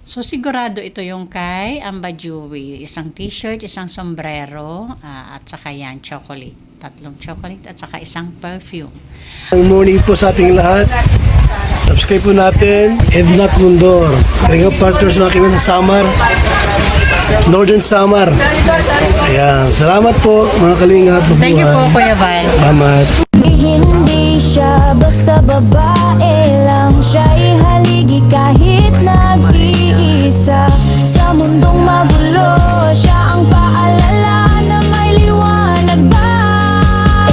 So, sigurado ito yung kay Amba Jewelry. Isang t-shirt, isang sombrero, at saka yan, chocolate. Tatlong chocolate at saka isang perfume. Good morning po sa ating lahat. Subscribe po natin, Ednat Mundor. Ring of Partners na kami sa Samar, Northern Samar. Ayan, salamat po mga kalingap. Thank you po, Kuya Val. Salamat. Hindi siya basta babae lang, siya'y haligi kahit nag-iisa. Sa mundong magulo, siya ang paalala na may liwanag ba.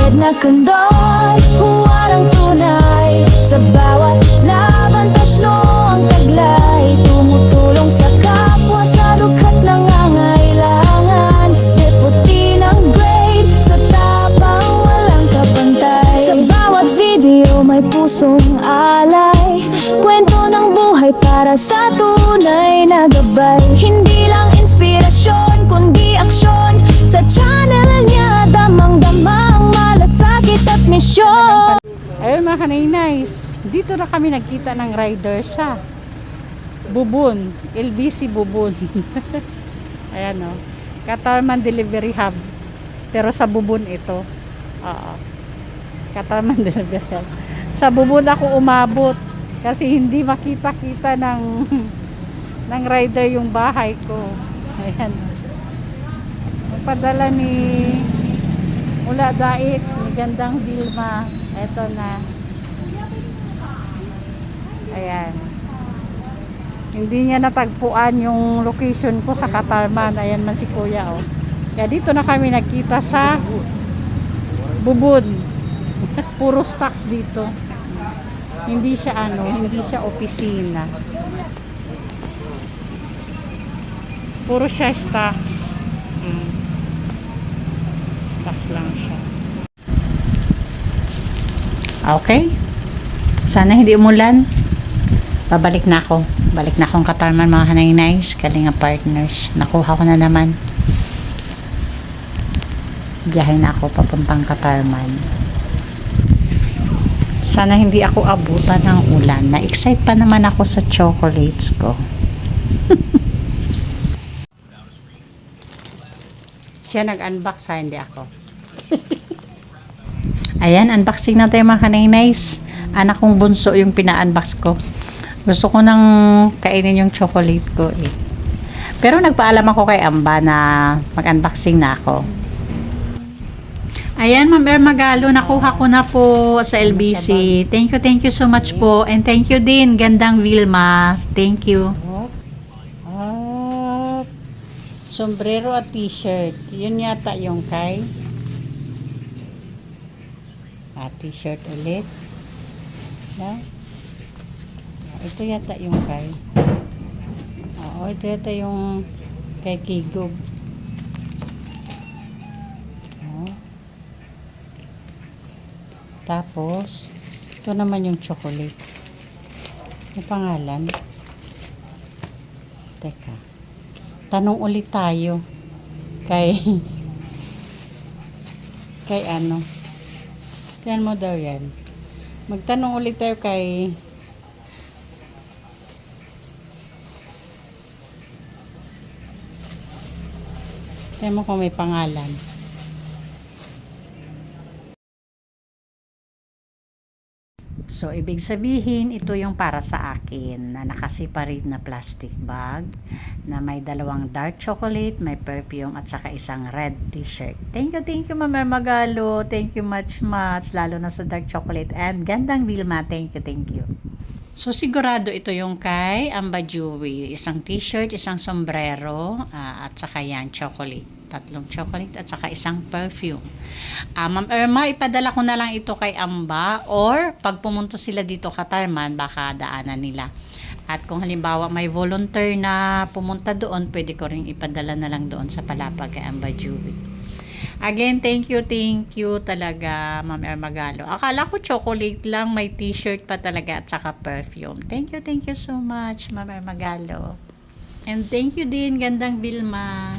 Edna Condon, huwarang tunay. Sa bawat laban, tasno ang taglay. Tumutulong sa kapwa sa dukha't nangangailangan. Deputy ng grade, sa tapang walang kapantay. Sa bawat video may pusong alay. Kwento ng buhay para sa tunay na gabay. Hindi lang inspirasyon, kundi aksyon. Sa channel niya, damang-damang malasakit at misyon. Ayun mga kanay-nice, dito na kami nagkita ng rider sa Bubon, LBC Bubon. Ayan o, Katarman Delivery Hub. Pero sa Bubon ito. Oo. Katarman Delivery Hub. Sa Bubon ako umabot kasi hindi makita-kita ng rider yung bahay ko. Ayan. Nagpadala ni Mula Dait, ni Gandang Vilma. Eto na. Ayan. Hindi niya natagpuan yung location ko sa Katarman. Ayan man si Kuya, oh. Kaya dito na kami nagkita sa Bubon. Puro stocks dito. Hindi siya hindi siya opisina. Puro siya stocks. Stocks lang siya. Okay. Sana hindi umulan. Babalik na ako. Balik na akong Katarman mga kanay-nice. Kalinga partners. Nakuha ko na naman. Biyahe na ako papuntang Katarman. Sana hindi ako abutan ng ulan. Na-excite pa naman ako sa chocolates ko. Siya nag-unbox, hindi ako. Ayan, unboxing na tayo mga kanay-nice. Anak kong bunso yung pina-unbox ko. Gusto ko nang kainin yung chocolate ko eh. Pero nagpaalam ako kay Amba na mag-unboxing na ako. Ayan, Ma'am Magalo, nakuha ko na po sa LBC. Thank you so much po. And thank you din, Gandang Vilma. Thank you. Sombrero at t-shirt. Yun yata yung kay t-shirt ulit. No? Ito yata yung kay ito yata yung kay Kigog. Tapos ito naman yung chocolate. Yung pangalan. Teka. Tanong ulit tayo kay ano. Tiyan mo daw yan. Magtanong ulit tayo kay tiyan mo kung may pangalan. So, ibig sabihin, ito yung para sa akin na nakaseparate na plastic bag na may dalawang dark chocolate, may perfume at saka isang red t-shirt. Thank you Mama Magalo. Thank you much lalo na sa dark chocolate and Gandang Vilma. Thank you. So, sigurado ito yung kay Amba Jewelry. Isang t-shirt, isang sombrero, at saka yan, chocolate. Tatlong chocolate at saka isang perfume. Ma'am Irma, ipadala ko na lang ito kay Amba or pag pumunta sila dito Katarman, baka daanan nila. At kung halimbawa may volunteer na pumunta doon, pwede ko rin ipadala na lang doon sa Palapag kay Amba Jewelry. Again, thank you talaga, Ma'am Magalo. Akala ko chocolate lang, may t-shirt pa talaga at saka perfume. Thank you so much, Ma'am Magalo. And thank you din, Gandang Vilma.